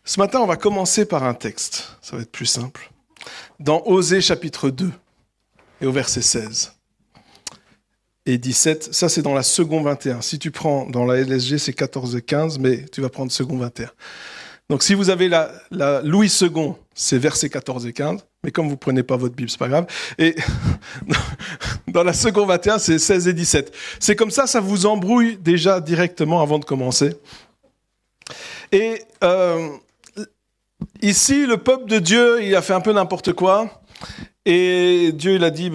Ce matin, on va commencer par un texte, ça va être plus simple. Dans Osée chapitre 2 et au verset 16 et 17, ça c'est dans la seconde 21. Si tu prends dans la LSG, c'est 14 et 15, mais tu vas prendre seconde 21. Donc si vous avez la Louis II, c'est versets 14 et 15, mais comme vous ne prenez pas votre Bible, c'est pas grave. Et dans la seconde 21, c'est 16 et 17. C'est comme ça vous embrouille déjà directement avant de commencer. Et ici, le peuple de Dieu, il a fait un peu n'importe quoi. Et Dieu, il a dit,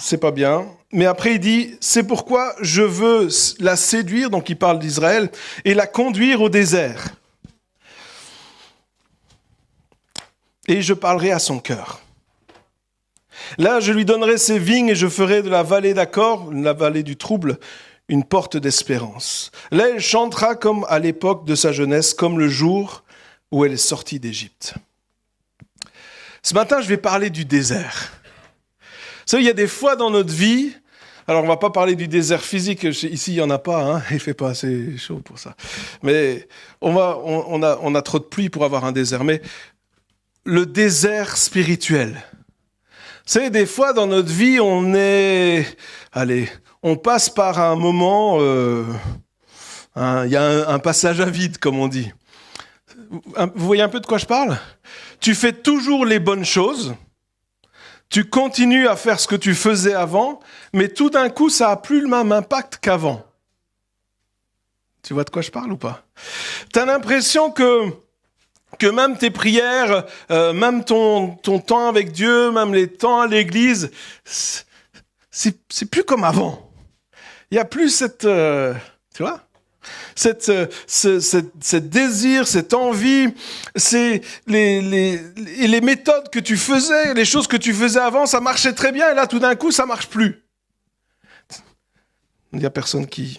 c'est pas bien. Mais après, il dit, c'est pourquoi je veux la séduire, donc il parle d'Israël, et la conduire au désert. Et je parlerai à son cœur. Là, je lui donnerai ses vignes et je ferai de la vallée d'accord, la vallée du trouble, une porte d'espérance. Là, elle chantera comme à l'époque de sa jeunesse, comme le jour où elle est sortie d'Égypte. Ce matin, je vais parler du désert. Vous savez, il y a des fois dans notre vie, alors on ne va pas parler du désert physique, ici il n'y en a pas, hein, il ne fait pas assez chaud pour ça. Mais on a trop de pluie pour avoir un désert. Mais le désert spirituel. Vous savez, des fois dans notre vie, on passe par un moment, il y a un passage à vide, comme on dit. Vous voyez un peu de quoi je parle ? Tu fais toujours les bonnes choses, tu continues à faire ce que tu faisais avant, mais tout d'un coup, ça n'a plus le même impact qu'avant. Tu vois de quoi je parle ou pas ? Tu as l'impression que même tes prières, même ton temps avec Dieu, même les temps à l'église, c'est plus comme avant. Il n'y a plus cette... tu vois ? Cette désir, cette envie, c'est les méthodes que tu faisais, les choses que tu faisais avant, ça marchait très bien, et là, tout d'un coup, ça marche plus. Il n'y a personne qui...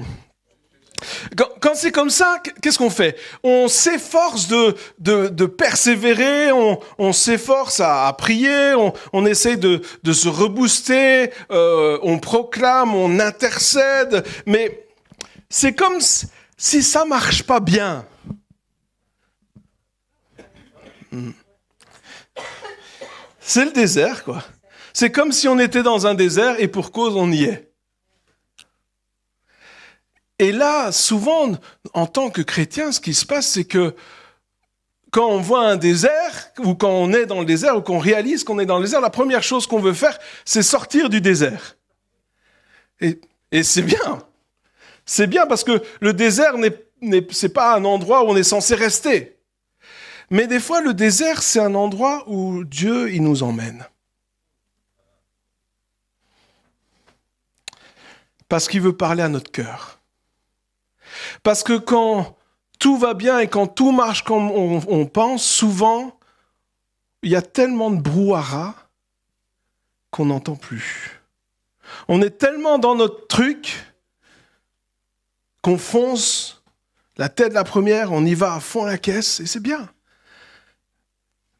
Quand c'est comme ça, qu'est-ce qu'on fait ? On s'efforce de persévérer, on s'efforce à prier, on essaie de se rebooster, on proclame, on intercède, mais c'est comme si ça marche pas bien. C'est le désert, quoi. C'est comme si on était dans un désert et pour cause on y est. Et là, souvent, en tant que chrétien, ce qui se passe, c'est que quand on voit un désert, ou quand on est dans le désert, ou qu'on réalise qu'on est dans le désert, la première chose qu'on veut faire, c'est sortir du désert. Et c'est bien. C'est bien parce que le désert, c'est pas un endroit où on est censé rester. Mais des fois, le désert, c'est un endroit où Dieu, il nous emmène. Parce qu'il veut parler à notre cœur. Parce que quand tout va bien et quand tout marche comme on pense, souvent, il y a tellement de brouhaha qu'on n'entend plus. On est tellement dans notre truc qu'on fonce la tête la première, on y va à fond la caisse, et c'est bien.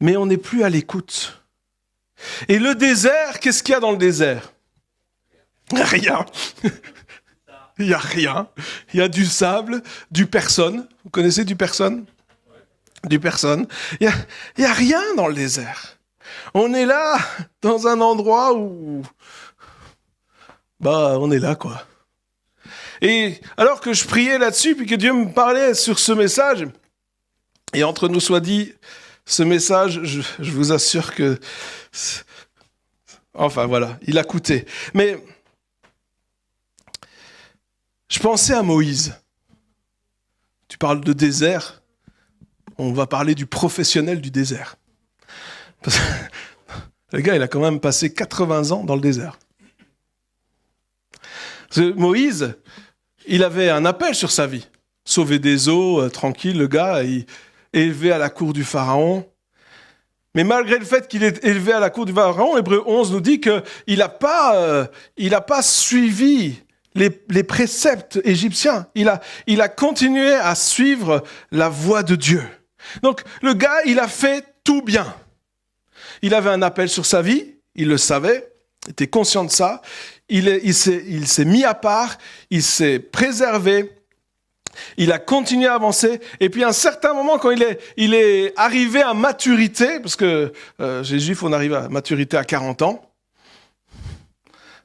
Mais on n'est plus à l'écoute. Et le désert, qu'est-ce qu'il y a dans le désert ? Rien. Il n'y a rien. Il y a du sable, du personne. Vous connaissez du personne ? Du personne. Il n'y a rien dans le désert. On est là, dans un endroit où... on est là, quoi. Et alors que je priais là-dessus, puis que Dieu me parlait sur ce message, et entre nous soit dit, ce message, je vous assure que... Enfin, voilà, il a coûté. Mais je pensais à Moïse. Tu parles de désert, on va parler du professionnel du désert. Parce que le gars, il a quand même passé 80 ans dans le désert. Moïse, il avait un appel sur sa vie. Sauver des eaux, tranquille, le gars, il est élevé à la cour du Pharaon. Mais malgré le fait qu'il est élevé à la cour du Pharaon, Hébreux 11 nous dit qu'il n'a pas suivi les préceptes égyptiens. Il a continué à suivre la voie de Dieu. Donc le gars, il a fait tout bien. Il avait un appel sur sa vie, il le savait, il était conscient de ça. Il s'est mis à part, il s'est préservé, Il a continué à avancer. Et puis à un certain moment, quand il est arrivé à maturité, parce que chez les Juifs, on arrive à maturité à 40 ans.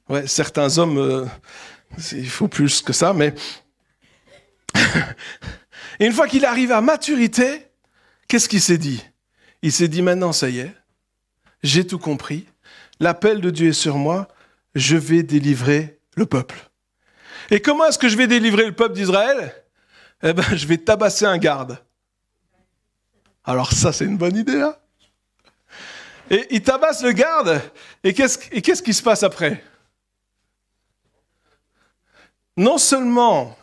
Ouais, certains hommes, il faut plus que ça, mais... Et une fois qu'il est arrivé à maturité, qu'est-ce qu'il s'est dit? Il s'est dit, maintenant, ça y est, j'ai tout compris. L'appel de Dieu est sur moi. Je vais délivrer le peuple. Et comment est-ce que je vais délivrer le peuple d'Israël? Eh ben, je vais tabasser un garde. Alors ça, c'est une bonne idée, hein? Et il tabasse le garde, et qu'est-ce qui se passe après? Non seulement,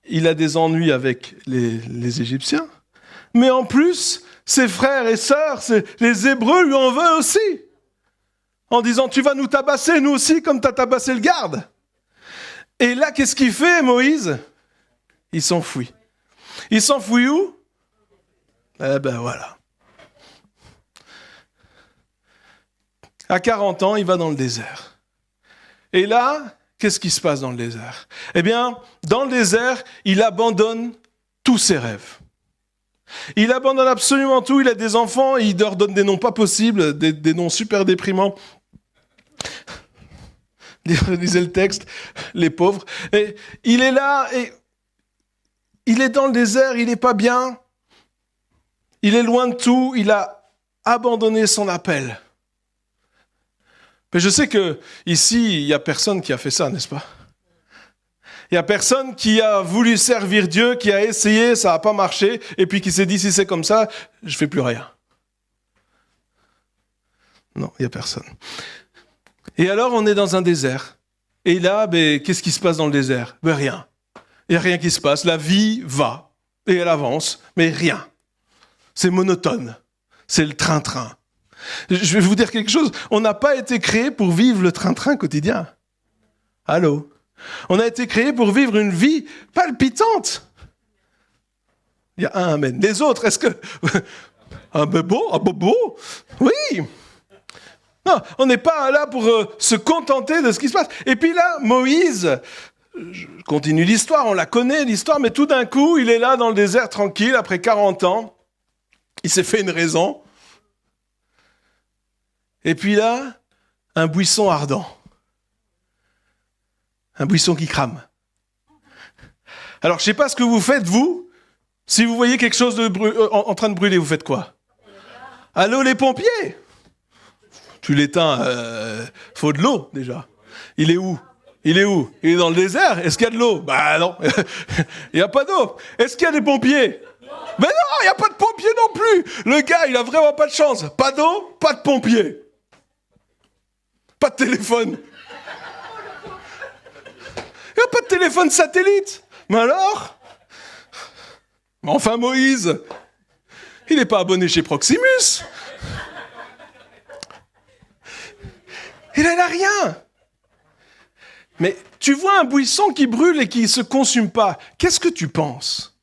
il a des ennuis avec les Égyptiens, mais en plus, ses frères et sœurs, les Hébreux lui en veulent aussi. En disant, tu vas nous tabasser, nous aussi, comme tu as tabassé le garde. Et là, qu'est-ce qu'il fait, Moïse? Il s'enfuit. Il s'enfuit où? Eh ben voilà. À 40 ans, il va dans le désert. Et là, qu'est-ce qui se passe dans le désert? Eh bien, dans le désert, il abandonne tous ses rêves. Il abandonne absolument tout, il a des enfants, il leur donne des noms pas possibles, des noms super déprimants. Lisez le texte, les pauvres. Et il est là, et il est dans le désert, il n'est pas bien. Il est loin de tout, il a abandonné son appel. Mais je sais que ici, il n'y a personne qui a fait ça, n'est-ce pas? Il n'y a personne qui a voulu servir Dieu, qui a essayé, ça n'a pas marché, et puis qui s'est dit, si c'est comme ça, je ne fais plus rien. Non, il n'y a personne. Et alors, on est dans un désert. Et là, qu'est-ce qui se passe dans le désert? Rien. Il n'y a rien qui se passe. La vie va. Et elle avance, mais rien. C'est monotone. C'est le train-train. Je vais vous dire quelque chose. On n'a pas été créé pour vivre le train-train quotidien. Allô? On a été créé pour vivre une vie palpitante. Il y a un amen. Les autres, est-ce que... Un bobo? Oui. Non, on n'est pas là pour se contenter de ce qui se passe. Et puis là, Moïse, je continue l'histoire, on la connaît l'histoire, mais tout d'un coup, il est là dans le désert tranquille, après 40 ans. Il s'est fait une raison. Et puis là, un buisson ardent. Un buisson qui crame. Alors, je ne sais pas ce que vous faites, vous. Si vous voyez quelque chose en train de brûler, vous faites quoi? Allô, les pompiers? Tu l'éteins, faut de l'eau, déjà. Il est où? Il est dans le désert. Est-ce qu'il y a de l'eau? Bah non, il n'y a pas d'eau. Est-ce qu'il y a des pompiers? Mais non, il n'y a pas de pompiers non plus. Le gars, il a vraiment pas de chance. Pas d'eau, pas de pompiers. Pas de téléphone. Il n'y a pas de téléphone satellite. Mais alors? Enfin, Moïse, il n'est pas abonné chez Proximus. Il n'a rien. Mais tu vois un buisson qui brûle et qui ne se consume pas. Qu'est-ce que tu penses?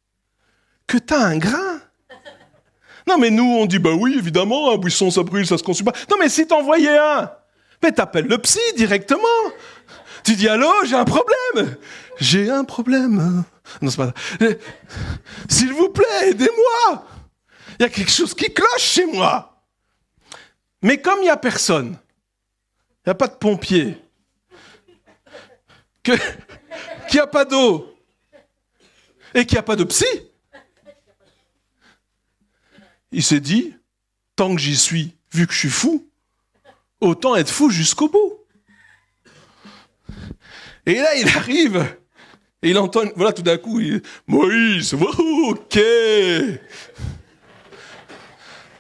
Que tu as un grain? Non, mais nous, on dit, bah oui, évidemment, un buisson, ça brûle, ça se consume pas. Non, mais si t'en voyais un, mais t'appelles le psy directement. Tu dis, allô, j'ai un problème. J'ai un problème. Non, c'est pas ça. S'il vous plaît, aidez-moi. Il y a quelque chose qui cloche chez moi. Mais comme il n'y a personne, il n'y a pas de pompier, qu'il n'y a pas d'eau et qu'il n'y a pas de psy, il s'est dit, tant que j'y suis, vu que je suis fou, autant être fou jusqu'au bout. Et là, il arrive, et il entend, voilà, tout d'un coup, Moïse, ok.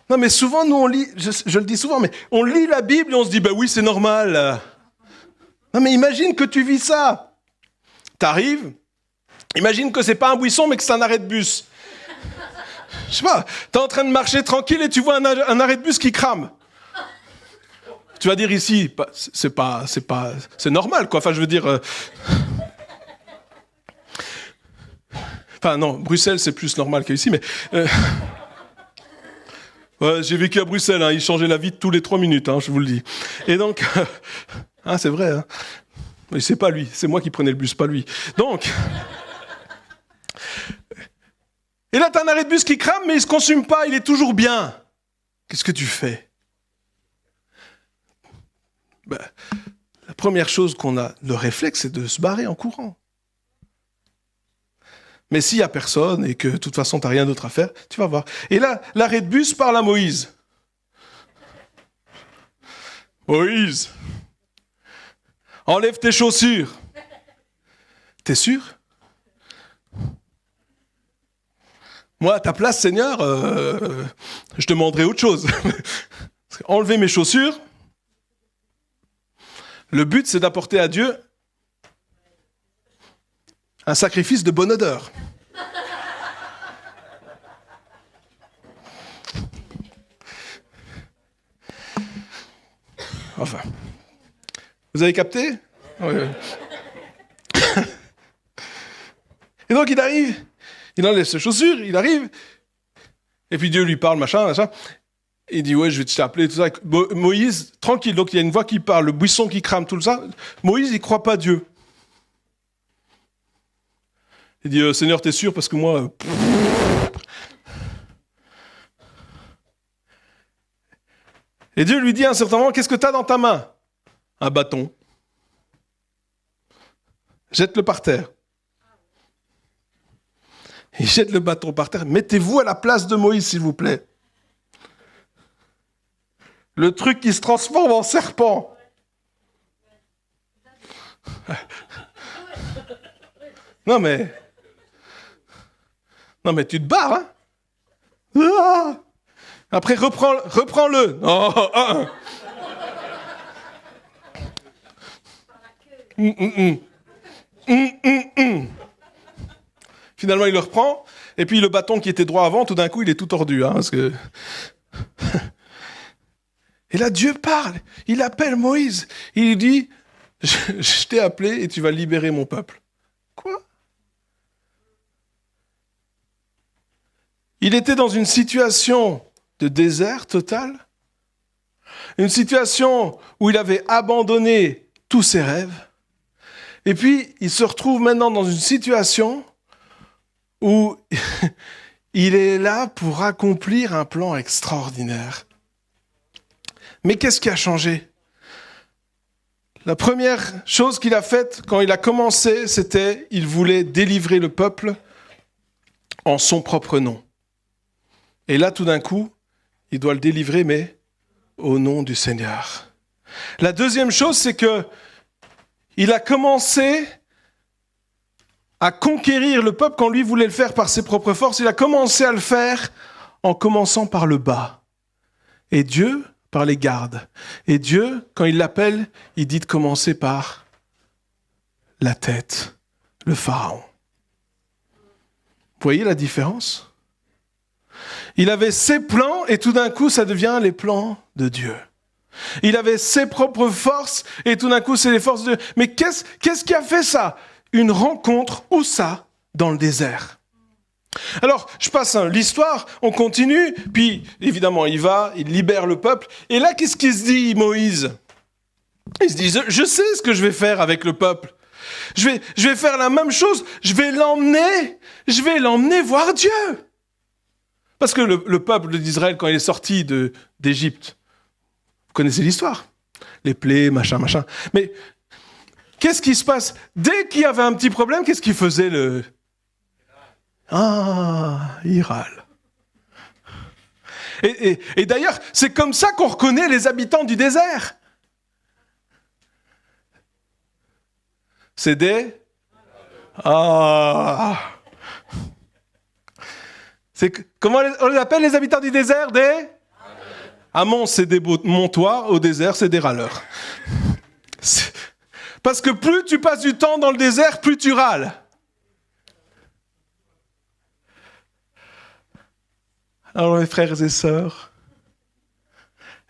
Non, mais souvent, nous, on lit, je le dis souvent, mais on lit la Bible et on se dit, bah oui, c'est normal. Non, mais imagine que tu vis ça. T'arrives, imagine que c'est pas un buisson, mais que c'est un arrêt de bus. Je sais pas, t'es en train de marcher tranquille et tu vois un arrêt de bus qui crame. Tu vas dire ici, c'est normal, quoi. Enfin, je veux dire... Enfin, non, Bruxelles, c'est plus normal qu'ici, mais... Ouais, j'ai vécu à Bruxelles, hein, ils changeaient la vie tous les 3 minutes, hein, je vous le dis. Et donc... c'est vrai, hein. Mais c'est pas lui, c'est moi qui prenais le bus, pas lui. Donc... Et là, t'as un arrêt de bus qui crame, mais il se consume pas, il est toujours bien. Qu'est-ce que tu fais? La première chose qu'on a, le réflexe, c'est de se barrer en courant. Mais s'il n'y a personne et que de toute façon, tu n'as rien d'autre à faire, tu vas voir. Et là, l'arrêt de bus parle à Moïse. Moïse, enlève tes chaussures. T'es sûr? Moi, à ta place, Seigneur, je demanderais autre chose. Enlever mes chaussures, le but, c'est d'apporter à Dieu un sacrifice de bonne odeur. Enfin, vous avez capté? Oui. Et donc, il arrive, il enlève ses chaussures, il arrive, et puis Dieu lui parle, machin. Il dit, ouais, je vais t'appeler, tout ça. Moïse, tranquille, donc il y a une voix qui parle, le buisson qui crame, tout ça. Moïse, il croit pas Dieu. Il dit, Seigneur, t'es sûr? Parce que moi... Et Dieu lui dit à un certain moment, qu'est-ce que t'as dans ta main? Un bâton. Jette-le par terre. Il jette le bâton par terre. Mettez-vous à la place de Moïse, s'il vous plaît. Le truc qui se transforme en serpent. Non mais tu te barres, hein? Ah. Après, reprends-le. Oh. Finalement, il le reprend, et puis le bâton qui était droit avant, tout d'un coup, il est tout tordu, hein, parce que... Et là, Dieu parle, il appelle Moïse, il lui dit, je t'ai appelé et tu vas libérer mon peuple. Quoi? Il était dans une situation de désert total, une situation où il avait abandonné tous ses rêves, et puis il se retrouve maintenant dans une situation où il est là pour accomplir un plan extraordinaire. Mais qu'est-ce qui a changé? La première chose qu'il a faite quand il a commencé, c'était il voulait délivrer le peuple en son propre nom. Et là, tout d'un coup, il doit le délivrer, mais au nom du Seigneur. La deuxième chose, c'est que il a commencé à conquérir le peuple quand lui voulait le faire par ses propres forces. Il a commencé à le faire en commençant par le bas. Et Dieu, par les gardes. Et Dieu, quand il l'appelle, il dit de commencer par la tête, le Pharaon. Vous voyez la différence? Il avait ses plans et tout d'un coup, ça devient les plans de Dieu. Il avait ses propres forces et tout d'un coup, c'est les forces de Dieu. Mais qu'est-ce qui a fait ça? Une rencontre, où ça? Dans le désert. Alors, je passe l'histoire, on continue, puis évidemment, il libère le peuple. Et là, qu'est-ce qu'il se dit, Moïse? Il se dit, je sais ce que je vais faire avec le peuple. Je vais faire la même chose, je vais l'emmener voir Dieu. Parce que le peuple d'Israël, quand il est sorti d'Égypte, vous connaissez l'histoire, les plaies, machin. Mais qu'est-ce qui se passe? Dès qu'il y avait un petit problème, qu'est-ce qu'il faisait il râle. Et d'ailleurs, c'est comme ça qu'on reconnaît les habitants du désert. C'est comment on les appelle les habitants du désert? À Mons, c'est des montois, au désert, c'est des râleurs. Parce que plus tu passes du temps dans le désert, plus tu râles. Alors mes frères et sœurs,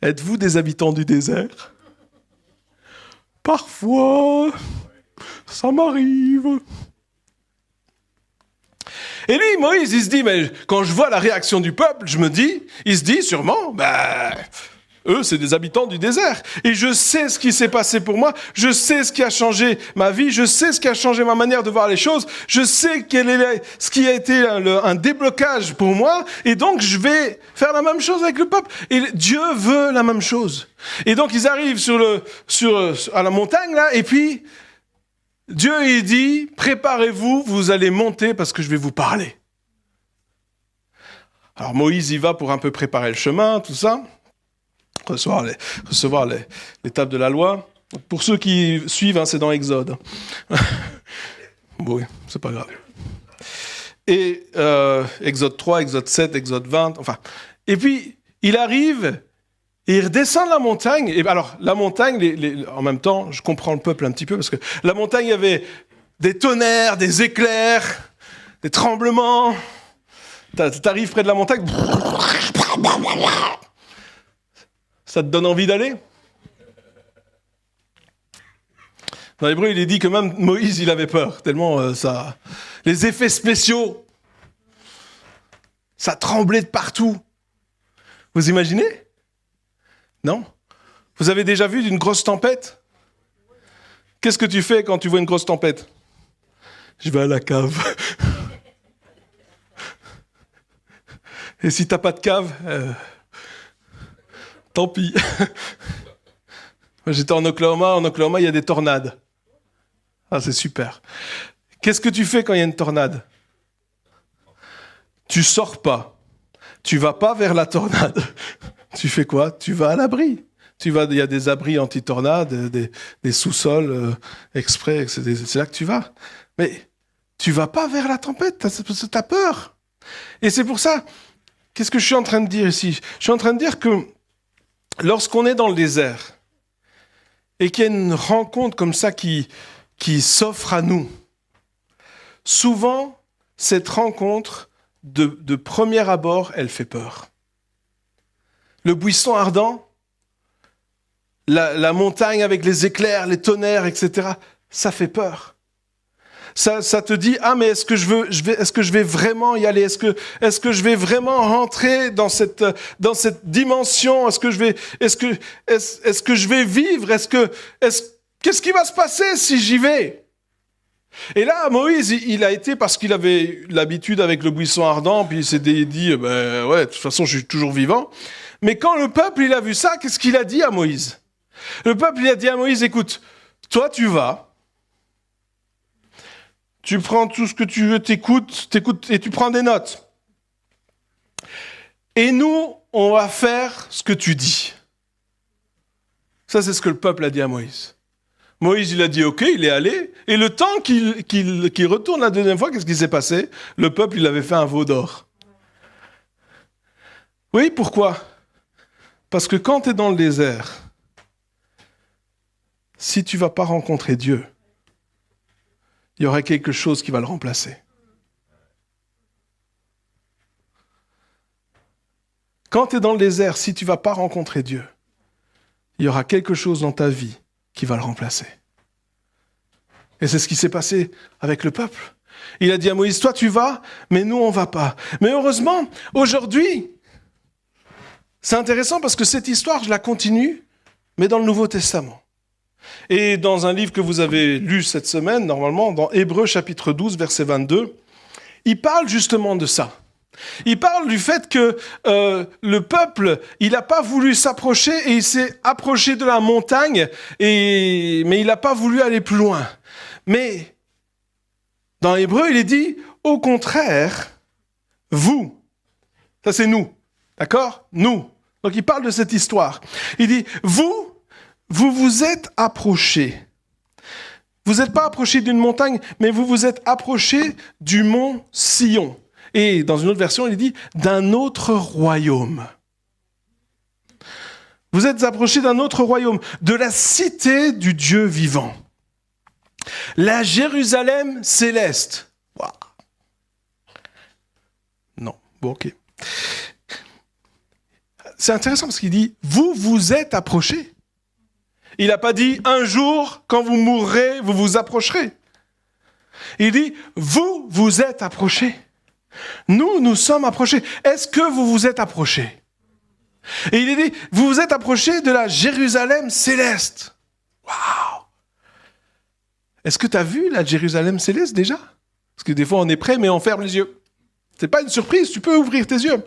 êtes-vous des habitants du désert? Parfois, ça m'arrive. Et lui, Moïse, il se dit, mais quand je vois la réaction du peuple, il se dit sûrement, Eux, c'est des habitants du désert. Et je sais ce qui s'est passé pour moi. Je sais ce qui a changé ma vie. Je sais ce qui a changé ma manière de voir les choses. Je sais ce qui a été un déblocage pour moi. Et donc, je vais faire la même chose avec le peuple. Et Dieu veut la même chose. Et donc, ils arrivent à la montagne, là. Et puis, Dieu, il dit, préparez-vous, vous allez monter parce que je vais vous parler. Alors, Moïse y va pour un peu préparer le chemin, tout ça. Recevoir l'étape de la loi. Pour ceux qui suivent, c'est dans Exode. Oui, c'est pas grave. Et Exode 3, Exode 7, Exode 20, enfin. Et puis, il arrive et il redescend la montagne. Et alors, la montagne, en même temps, je comprends le peuple un petit peu, parce que la montagne, il y avait des tonnerres, des éclairs, des tremblements. T'arrives près de la montagne... Ça te donne envie d'aller? Dans l'hébreu, il est dit que même Moïse, il avait peur, tellement ça... Les effets spéciaux, ça tremblait de partout. Vous imaginez? Non? Vous avez déjà vu une grosse tempête? Qu'est-ce que tu fais quand tu vois une grosse tempête? Je vais à la cave. Et si t'as pas de cave... Tant pis. J'étais en Oklahoma. En Oklahoma, il y a des tornades. Ah, c'est super. Qu'est-ce que tu fais quand il y a une tornade? Tu sors pas. Tu vas pas vers la tornade. Tu fais quoi? Tu vas à l'abri. Il y a des abris anti-tornades, des sous-sols exprès. C'est là que tu vas. Mais tu vas pas vers la tempête. T'as peur. Et c'est pour ça. Qu'est-ce que je suis en train de dire ici? Je suis en train de dire que lorsqu'on est dans le désert et qu'il y a une rencontre comme ça qui s'offre à nous, souvent, cette rencontre, de premier abord, elle fait peur. Le buisson ardent, la montagne avec les éclairs, les tonnerres, etc., ça fait peur. Ça te dit, ah, mais est-ce que je vais vraiment y aller? Est-ce que je vais vraiment rentrer dans cette dimension? Est-ce que je vais vivre? Qu'est-ce qui va se passer si j'y vais? Et là, Moïse, il a été parce qu'il avait l'habitude avec le buisson ardent, puis il s'est dit, ouais, de toute façon, je suis toujours vivant. Mais quand le peuple, il a vu ça, qu'est-ce qu'il a dit à Moïse? Le peuple, il a dit à Moïse, écoute, toi, tu vas, tu prends tout ce que tu veux, t'écoutes et tu prends des notes. Et nous, on va faire ce que tu dis. Ça, c'est ce que le peuple a dit à Moïse. Moïse, il a dit OK, il est allé. Et le temps qu'il retourne la deuxième fois, qu'est-ce qui s'est passé? Le peuple, il avait fait un veau d'or. Oui, pourquoi? Parce que quand tu es dans le désert, si tu ne vas pas rencontrer Dieu, il y aura quelque chose qui va le remplacer. Quand tu es dans le désert, si tu ne vas pas rencontrer Dieu, il y aura quelque chose dans ta vie qui va le remplacer. Et c'est ce qui s'est passé avec le peuple. Il a dit à Moïse, toi tu vas, mais nous on ne va pas. Mais heureusement, aujourd'hui, c'est intéressant parce que cette histoire, je la continue, mais dans le Nouveau Testament. Et dans un livre que vous avez lu cette semaine, normalement, dans Hébreux chapitre 12, verset 22, il parle justement de ça. Il parle du fait que le peuple, il n'a pas voulu s'approcher et il s'est approché de la montagne, mais il n'a pas voulu aller plus loin. Mais dans Hébreux, il est dit, au contraire, vous, ça c'est nous, d'accord? Nous. Donc il parle de cette histoire. Il dit, vous vous êtes approchés. Vous n'êtes pas approchés d'une montagne, mais vous vous êtes approchés du mont Sion. Et dans une autre version, il dit d'un autre royaume. Vous êtes approchés d'un autre royaume, de la cité du Dieu vivant. La Jérusalem céleste. Wow. Non, bon, ok. C'est intéressant parce qu'il dit, vous vous êtes approchés. Il n'a pas dit, un jour, quand vous mourrez, vous vous approcherez. Il dit, vous vous êtes approchés. Nous sommes approchés. Est-ce que vous vous êtes approchés? Et il est dit, vous vous êtes approchés de la Jérusalem céleste. Waouh! Est-ce que tu as vu la Jérusalem céleste déjà? Parce que des fois on est prêt mais on ferme les yeux. C'est pas une surprise, tu peux ouvrir tes yeux.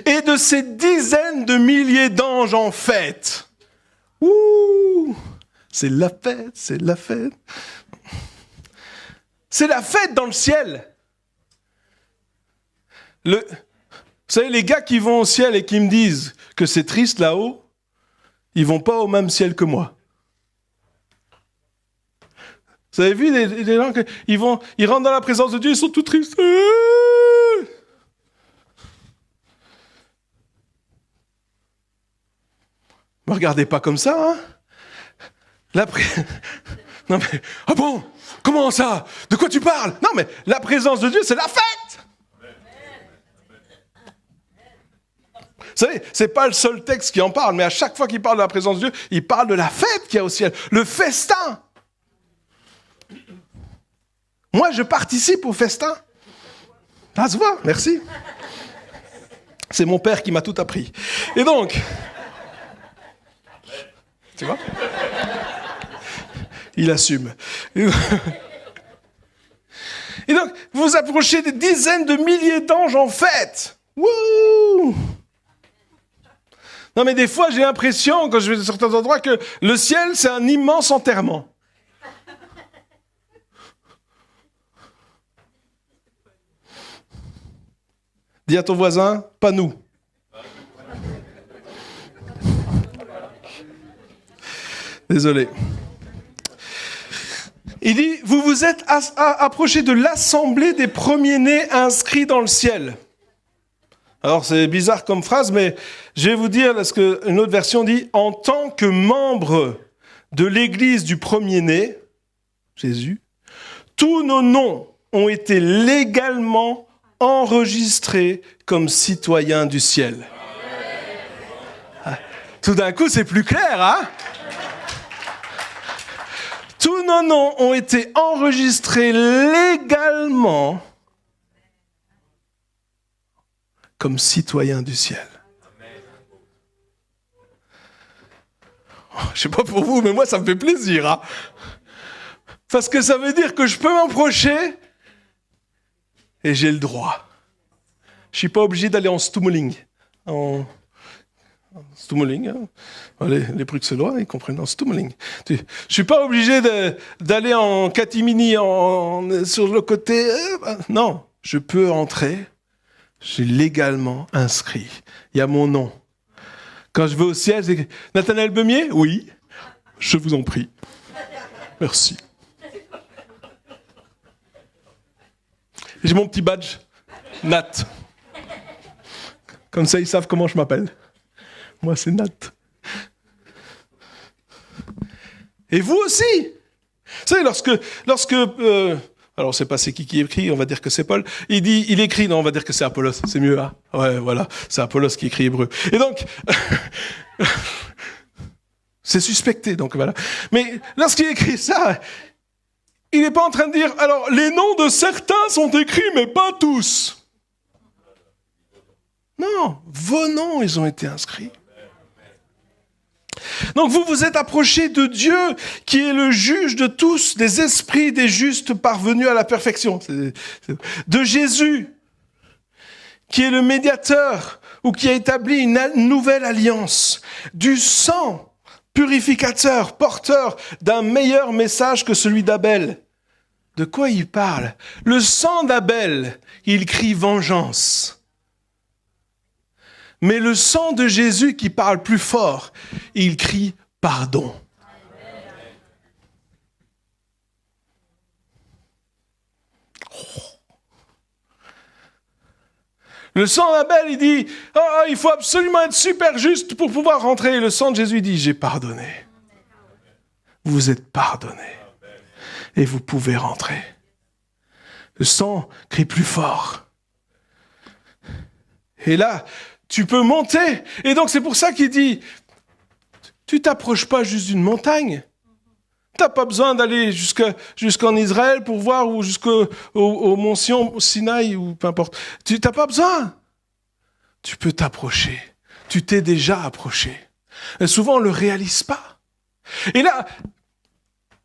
Et de ces dizaines de milliers d'anges en fête. Ouh! C'est la fête, c'est la fête. C'est la fête dans le ciel. Vous savez, les gars qui vont au ciel et qui me disent que c'est triste là-haut, ils vont pas au même ciel que moi. Vous avez vu les gens ils rentrent dans la présence de Dieu, ils sont tout tristes. Ne me regardez pas comme ça, hein. Non mais, ah bon? Comment ça? De quoi tu parles? Non mais, la présence de Dieu, c'est la fête! Vous savez, c'est pas le seul texte qui en parle, mais à chaque fois qu'il parle de la présence de Dieu, il parle de la fête qu'il y a au ciel, le festin. Moi, je participe au festin. Ça se voit, merci. C'est mon père qui m'a tout appris. Et donc, tu vois? Il assume. Et donc, vous vous approchez des dizaines de milliers d'anges en fête. Wouh! Non mais des fois, j'ai l'impression, quand je vais dans certains endroits, que le ciel, c'est un immense enterrement. Dis à ton voisin, pas nous. Désolé. Il dit, vous vous êtes approchés de l'assemblée des premiers-nés inscrits dans le ciel. Alors c'est bizarre comme phrase, mais je vais vous dire, parce qu'une autre version dit, en tant que membre de l'église du premier-né, Jésus, tous nos noms ont été légalement enregistrés comme citoyens du ciel. Tout d'un coup, c'est plus clair, hein? Tous nos noms ont été enregistrés légalement comme citoyens du ciel. Je ne sais pas pour vous, mais moi, ça me fait plaisir. Hein, parce que ça veut dire que je peux m'approcher et j'ai le droit. Je ne suis pas obligé d'aller en stummeling. Stummeling, hein. Les Bruxellois, ils comprennent en stummeling. Je ne suis pas obligé d'aller en catimini sur le côté. Non, je peux entrer. Je suis légalement inscrit. Il y a mon nom. Quand je vais au ciel, c'est Nathanaël Beumier? Oui, je vous en prie. Merci. J'ai mon petit badge, Nat. Comme ça, ils savent comment je m'appelle. Moi, c'est Nat. Et vous aussi. Vous savez, lorsque alors, c'est pas c'est qui écrit, on va dire que c'est Paul. Il écrit, non, on va dire que c'est Apollos, c'est mieux, hein. Ouais, voilà, c'est Apollos qui écrit hébreu. Et donc, c'est suspecté, donc voilà. Mais lorsqu'il écrit ça, il n'est pas en train de dire, alors, les noms de certains sont écrits, mais pas tous. Non, vos noms, ils ont été inscrits. Donc vous vous êtes approchés de Dieu qui est le juge de tous, des esprits des justes parvenus à la perfection. De Jésus qui est le médiateur ou qui a établi une nouvelle alliance. Du sang purificateur, porteur d'un meilleur message que celui d'Abel. De quoi il parle? Le sang d'Abel, il crie vengeance. Mais le sang de Jésus qui parle plus fort, il crie pardon. Le sang d'Abel, il dit, il faut absolument être super juste pour pouvoir rentrer. Et le sang de Jésus dit, j'ai pardonné. Vous êtes pardonnés. Et vous pouvez rentrer. Le sang crie plus fort. Et là, tu peux monter. Et donc, c'est pour ça qu'il dit, tu t'approches pas juste d'une montagne. T'as pas besoin d'aller jusqu'en Israël pour voir ou jusqu'au mont Sion, au Sinaï ou peu importe. Tu n'as pas besoin. Tu peux t'approcher tu t'es déjà approché. Et souvent, on ne le réalise pas. Et là,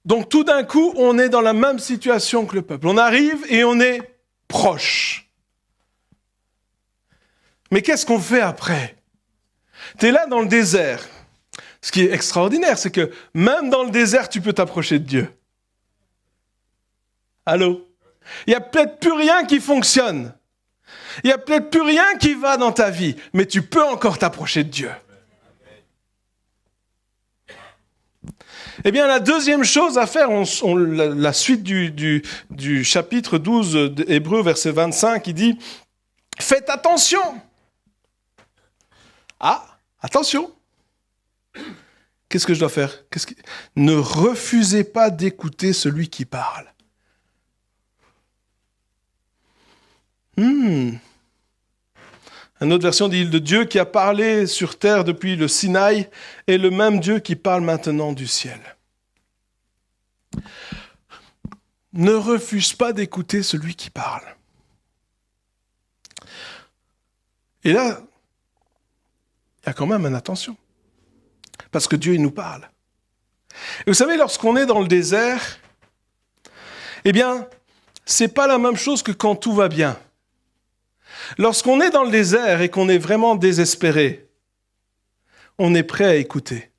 donc tout d'un coup, on est dans la même situation que le peuple. On arrive et on est proche. Mais qu'est-ce qu'on fait après? Tu es là dans le désert. Ce qui est extraordinaire, c'est que même dans le désert, tu peux t'approcher de Dieu. Allô? Il n'y a peut-être plus rien qui fonctionne. Il n'y a peut-être plus rien qui va dans ta vie, mais tu peux encore t'approcher de Dieu. Eh bien, la deuxième chose à faire, la suite du chapitre 12 d'Hébreux, verset 25, il dit « Faites attention !» Ah, attention! Qu'est-ce que je dois faire? Ne refusez pas d'écouter celui qui parle. Une autre version dit « Le Dieu qui a parlé sur terre depuis le Sinaï est le même Dieu qui parle maintenant du ciel. » Ne refuse pas d'écouter celui qui parle. Et là, il y a quand même une attention. Parce que Dieu, il nous parle. Et vous savez, lorsqu'on est dans le désert, eh bien, c'est pas la même chose que quand tout va bien. Lorsqu'on est dans le désert et qu'on est vraiment désespéré, on est prêt à écouter.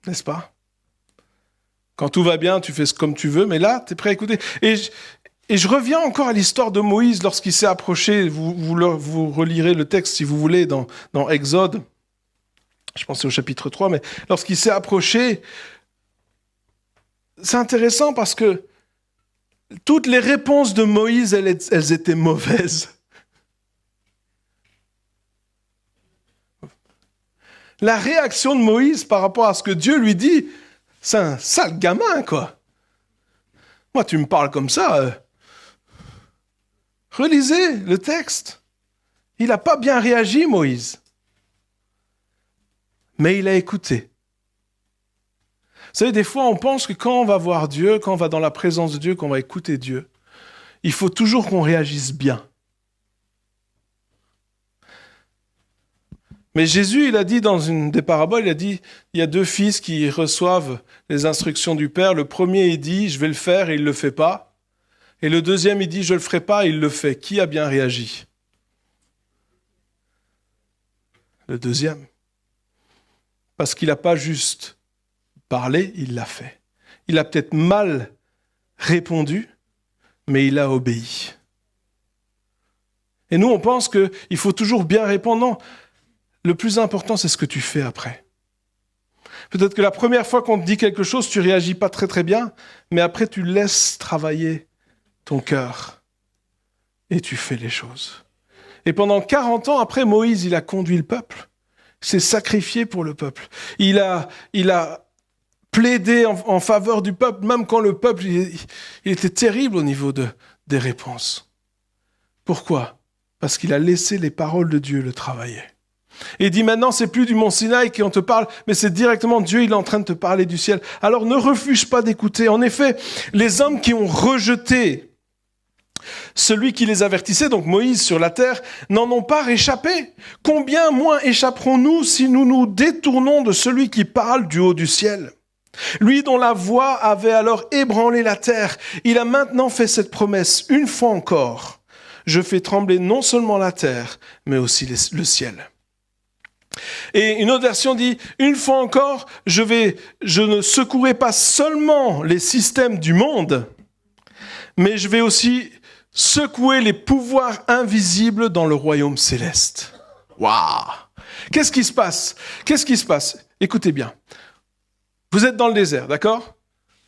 N'est-ce pas? Quand tout va bien, tu fais comme tu veux, mais là, tu es prêt à écouter. Et je reviens encore à l'histoire de Moïse lorsqu'il s'est approché. Vous relirez le texte, si vous voulez, dans Exode. Je pense que c'est au chapitre 3, mais lorsqu'il s'est approché, c'est intéressant parce que toutes les réponses de Moïse, elles étaient mauvaises. La réaction de Moïse par rapport à ce que Dieu lui dit, c'est un sale gamin, quoi. Moi, tu me parles comme ça. Relisez le texte. Il n'a pas bien réagi, Moïse. Mais il a écouté. Vous savez, des fois, on pense que quand on va voir Dieu, quand on va dans la présence de Dieu, quand on va écouter Dieu, il faut toujours qu'on réagisse bien. Mais Jésus, il a dit dans une des paraboles, il a dit, il y a deux fils qui reçoivent les instructions du Père. Le premier, il dit, je vais le faire et il ne le fait pas. Et le deuxième, il dit, je ne le ferai pas et il le fait. Qui a bien réagi? Le deuxième. Parce qu'il n'a pas juste parlé, il l'a fait. Il a peut-être mal répondu, mais il a obéi. Et nous, on pense qu'il faut toujours bien répondre. Non, le plus important, c'est ce que tu fais après. Peut-être que la première fois qu'on te dit quelque chose, tu ne réagis pas très très bien, mais après tu laisses travailler ton cœur et tu fais les choses. Et pendant 40 ans, après, Moïse, il a conduit le peuple. Il s'est sacrifié pour le peuple. Il a plaidé en faveur du peuple, même quand le peuple il était terrible au niveau des réponses. Pourquoi? Parce qu'il a laissé les paroles de Dieu le travailler. Et il dit maintenant, c'est plus du mont Sinaï qui on te parle, mais c'est directement Dieu, il est en train de te parler du ciel. Alors ne refuse pas d'écouter. En effet, les hommes qui ont rejeté celui qui les avertissait, donc Moïse sur la terre, n'en ont pas réchappé. Combien moins échapperons-nous si nous nous détournons de celui qui parle du haut du ciel? Lui dont la voix avait alors ébranlé la terre, il a maintenant fait cette promesse, une fois encore, je fais trembler non seulement la terre, mais aussi le ciel. Et une autre version dit, une fois encore, je ne secouerai pas seulement les systèmes du monde, mais je vais aussi secouer les pouvoirs invisibles dans le royaume céleste. Waouh! Qu'est-ce qui se passe? Écoutez bien. Vous êtes dans le désert, d'accord?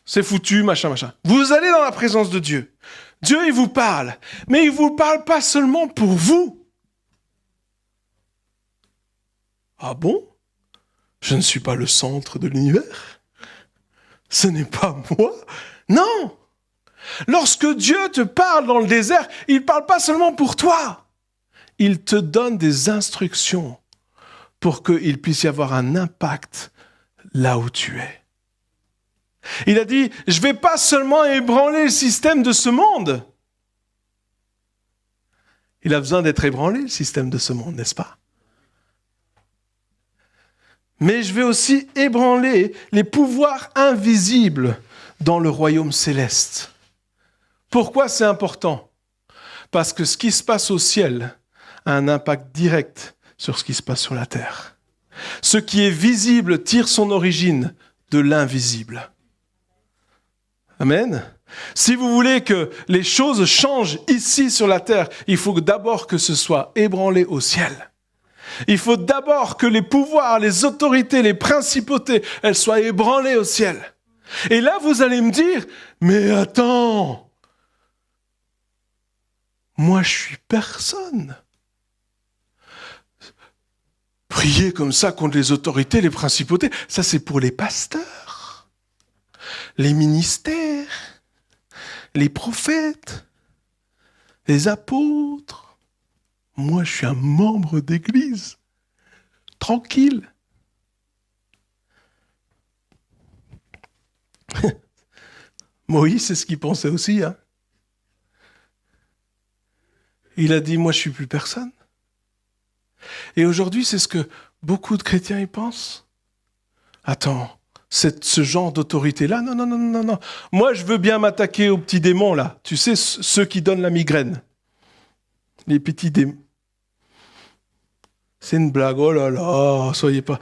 C'est foutu, machin. Vous allez dans la présence de Dieu. Dieu, il vous parle. Mais il ne vous parle pas seulement pour vous. Ah bon? Je ne suis pas le centre de l'univers? Ce n'est pas moi? Non! Lorsque Dieu te parle dans le désert, il ne parle pas seulement pour toi. Il te donne des instructions pour qu'il puisse y avoir un impact là où tu es. Il a dit, je ne vais pas seulement ébranler le système de ce monde. Il a besoin d'être ébranlé, le système de ce monde, n'est-ce pas? Mais je vais aussi ébranler les pouvoirs invisibles dans le royaume céleste. Pourquoi c'est important? Parce que ce qui se passe au ciel a un impact direct sur ce qui se passe sur la terre. Ce qui est visible tire son origine de l'invisible. Amen. Si vous voulez que les choses changent ici sur la terre, il faut d'abord que ce soit ébranlé au ciel. Il faut d'abord que les pouvoirs, les autorités, les principautés, elles soient ébranlées au ciel. Et là, vous allez me dire, mais attends, moi je suis personne. Prier comme ça contre les autorités, les principautés, ça c'est pour les pasteurs, les ministères, les prophètes, les apôtres. Moi, je suis un membre d'église, tranquille. Moïse, c'est ce qu'il pensait aussi. Hein. Il a dit, moi, je suis plus personne. Et aujourd'hui, c'est ce que beaucoup de chrétiens y pensent. Attends, ce genre d'autorité-là, non. Moi, je veux bien m'attaquer aux petits démons, là. Tu sais, ceux qui donnent la migraine. Les petits démons. C'est une blague, oh là là, soyez pas...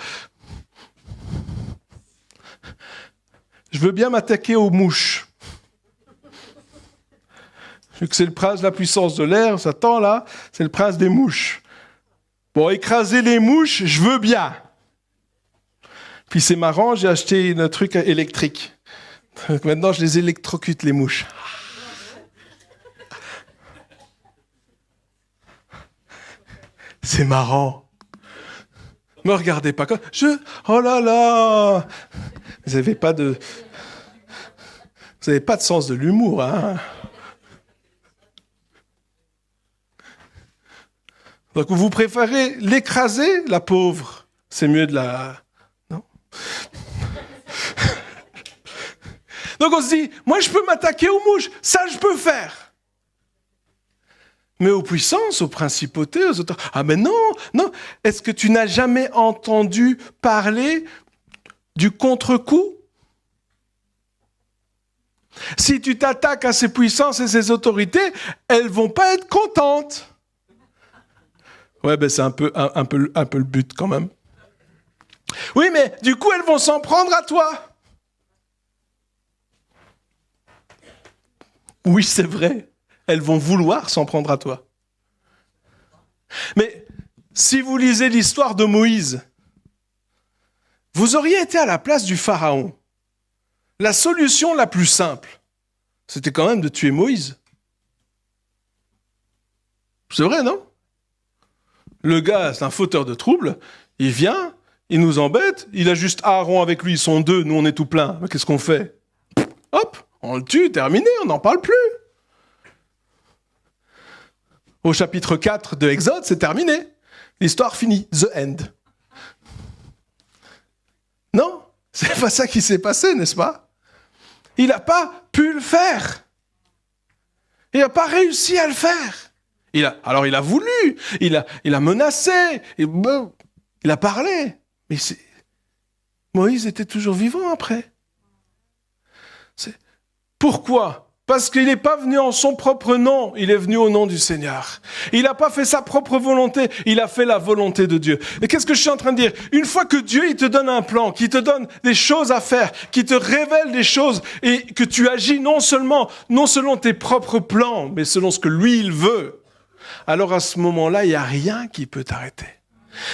Je veux bien m'attaquer aux mouches. Vu que c'est le prince de la puissance de l'air, Satan, là, c'est le prince des mouches. Bon, écraser les mouches, je veux bien. Puis c'est marrant, j'ai acheté un truc électrique. Donc maintenant, je les électrocute, les mouches. C'est marrant. Me regardez pas comme... Oh là là! Vous n'avez pas de sens de l'humour, hein? Donc vous préférez l'écraser, la pauvre. C'est mieux de la... Non? Donc on se dit, moi je peux m'attaquer aux mouches, ça je peux faire. Mais aux puissances, aux principautés, aux autorités... Ah mais non. Est-ce que tu n'as jamais entendu parler du contre-coup? Si tu t'attaques à ces puissances et ces autorités, elles vont pas être contentes. Ouais, ben c'est un peu le but quand même. Oui, mais du coup, elles vont s'en prendre à toi. Oui, c'est vrai. Elles vont vouloir s'en prendre à toi. Mais si vous lisez l'histoire de Moïse, vous auriez été à la place du Pharaon. La solution la plus simple, c'était quand même de tuer Moïse. C'est vrai, non? Le gars, c'est un fauteur de troubles. Il vient, il nous embête. Il a juste Aaron avec lui, ils sont deux. Nous, on est tout plein. Mais qu'est-ce qu'on fait? Hop, on le tue, terminé, on n'en parle plus. Au chapitre 4 de Exode, c'est terminé. L'histoire finie. The end. Non, c'est pas ça qui s'est passé, n'est-ce pas? Il n'a pas pu le faire. Il n'a pas réussi à le faire. Alors il a voulu, il a menacé, il a parlé. Mais Moïse était toujours vivant après. Pourquoi? Parce qu'il n'est pas venu en son propre nom, il est venu au nom du Seigneur. Il n'a pas fait sa propre volonté, il a fait la volonté de Dieu. Et qu'est-ce que je suis en train de dire? Une fois que Dieu il te donne un plan, qu'il te donne des choses à faire, qu'il te révèle des choses, et que tu agis non selon tes propres plans, mais selon ce que lui il veut, alors à ce moment-là, il n'y a rien qui peut t'arrêter.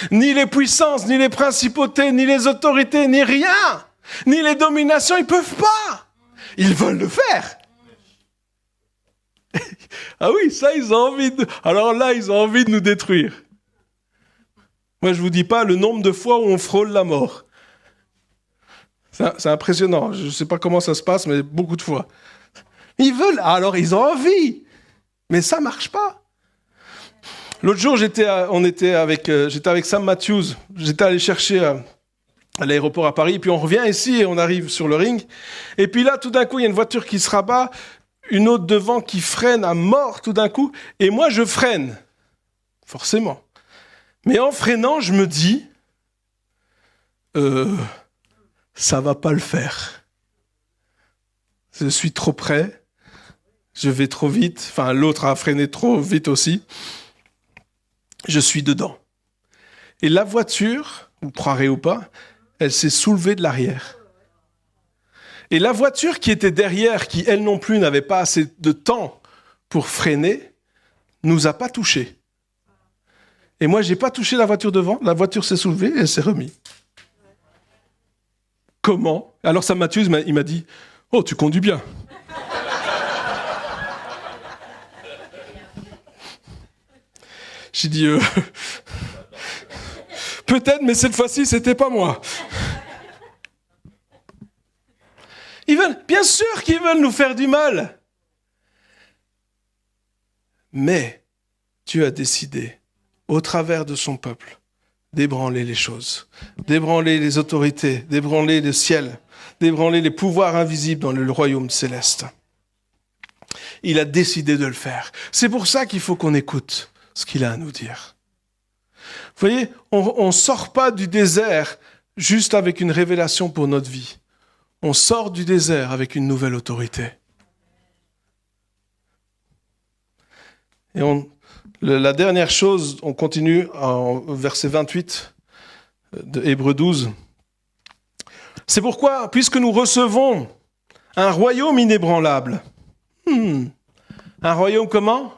Ni les puissances, ni les principautés, ni les autorités, ni rien, ni les dominations, ils ne peuvent pas. Ils veulent le faire. Ah oui, ça, ils ont envie de... Alors là, ils ont envie de nous détruire. Moi, je ne vous dis pas le nombre de fois où on frôle la mort. C'est impressionnant. Je ne sais pas comment ça se passe, mais beaucoup de fois. Ils veulent, alors ils ont envie. Mais ça ne marche pas. L'autre jour, j'étais avec Sam Matthews. J'étais allé chercher à l'aéroport à Paris. Puis on revient ici et on arrive sur le ring. Et puis là, tout d'un coup, il y a une voiture qui se rabat. Une autre devant qui freine à mort tout d'un coup. Et moi, je freine. forcément. Mais en freinant, je me dis, ça va pas le faire. Je suis trop près, je vais trop vite, enfin l'autre a freiné trop vite aussi. Je suis dedans. Et la voiture, vous croirez ou pas, elle s'est soulevée de l'arrière. Et la voiture qui était derrière, qui elle non plus n'avait pas assez de temps pour freiner, nous a pas touchés. Et moi, j'ai pas touché la voiture devant, la voiture s'est soulevée et elle s'est remise. Comment ? Alors ça Mathieu, il m'a dit, « Oh, tu conduis bien !» J'ai dit, peut-être, mais cette fois-ci, c'était pas moi. Bien sûr qu'ils veulent nous faire du mal. Mais Dieu a décidé, au travers de son peuple, d'ébranler les choses, d'ébranler les autorités, d'ébranler le ciel, d'ébranler les pouvoirs invisibles dans le royaume céleste. Il a décidé de le faire. C'est pour ça qu'il faut qu'on écoute ce qu'il a à nous dire. Vous voyez, on ne sort pas du désert juste avec une révélation pour notre vie. On sort du désert avec une nouvelle autorité. Et la dernière chose, on continue en verset 28 de Hébreux 12. C'est pourquoi, puisque nous recevons un royaume inébranlable. Un royaume comment ?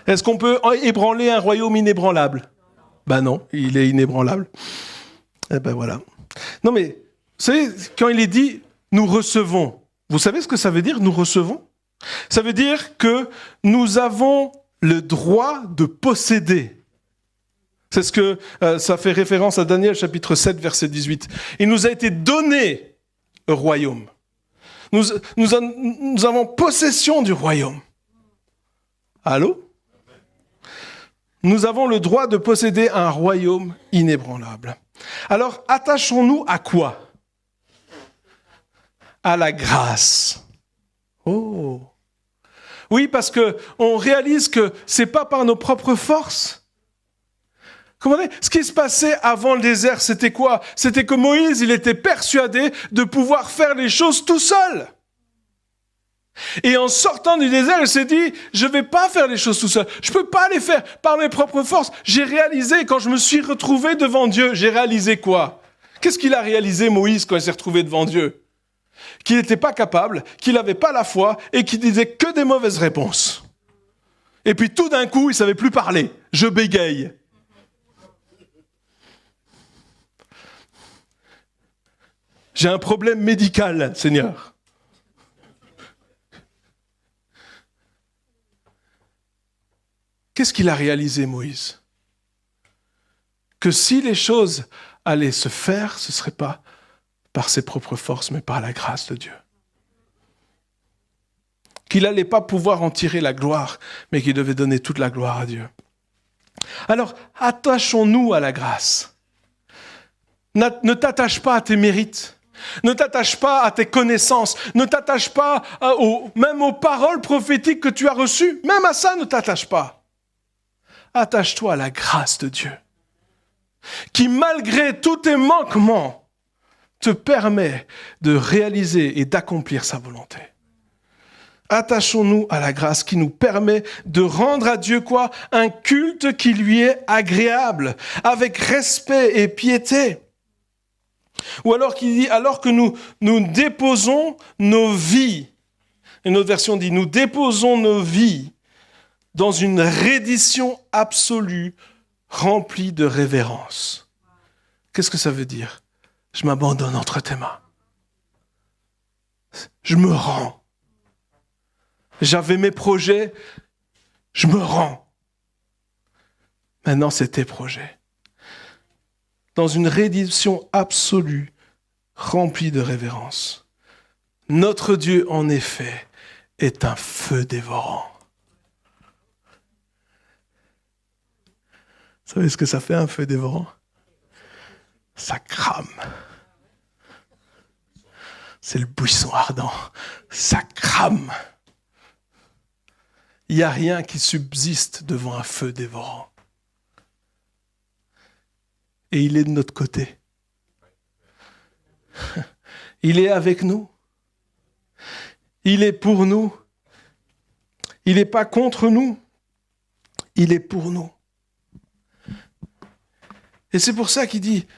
Est-ce qu'on peut ébranler un royaume inébranlable ? Ben non, il est inébranlable. Eh ben voilà. Non mais, vous savez, quand il est dit « nous recevons », vous savez ce que ça veut dire « nous recevons » ? Ça veut dire que nous avons le droit de posséder. C'est ce que ça fait référence à Daniel chapitre 7, verset 18. Il nous a été donné le royaume. Nous avons possession du royaume. Allô ? Nous avons le droit de posséder un royaume inébranlable. Alors, attachons-nous à quoi ? À la grâce. Oh. Oui, parce que on réalise que c'est pas par nos propres forces. Comprenez ? Ce qui se passait avant le désert, c'était quoi ? C'était que Moïse, il était persuadé de pouvoir faire les choses tout seul. Et en sortant du désert, il s'est dit, je vais pas faire les choses tout seul. Je peux pas les faire par mes propres forces. J'ai réalisé, quand je me suis retrouvé devant Dieu, j'ai réalisé quoi ? Qu'est-ce qu'il a réalisé, Moïse, quand il s'est retrouvé devant Dieu ? Qu'il n'était pas capable, qu'il n'avait pas la foi et qu'il disait que des mauvaises réponses. Et puis tout d'un coup, il savait plus parler. Je bégaye. J'ai un problème médical, Seigneur. Qu'est-ce qu'il a réalisé, Moïse ? Que si les choses allaient se faire, ce ne serait pas par ses propres forces, mais par la grâce de Dieu. Qu'il n'allait pas pouvoir en tirer la gloire, mais qu'il devait donner toute la gloire à Dieu. Alors, attachons-nous à la grâce. Ne t'attache pas à tes mérites. Ne t'attache pas à tes connaissances. Ne t'attache pas même aux paroles prophétiques que tu as reçues. Même à ça, ne t'attache pas. Attache-toi à la grâce de Dieu, qui malgré tous tes manquements, te permet de réaliser et d'accomplir sa volonté. Attachons-nous à la grâce qui nous permet de rendre à Dieu quoi ? Un culte qui lui est agréable, avec respect et piété. Ou alors qu'il dit, alors que nous déposons nos vies, une autre version dit, nous déposons nos vies dans une reddition absolue, remplie de révérence. Qu'est-ce que ça veut dire ? Je m'abandonne entre tes mains. Je me rends. J'avais mes projets, je me rends. Maintenant, c'est tes projets. Dans une reddition absolue, remplie de révérence. Notre Dieu, en effet, est un feu dévorant. Vous savez ce que ça fait, un feu dévorant ? Ça crame. C'est le buisson ardent. Ça crame. Il n'y a rien qui subsiste devant un feu dévorant. Et il est de notre côté. Il est avec nous. Il est pour nous. Il n'est pas contre nous. Il est pour nous. Et c'est pour ça qu'il dit,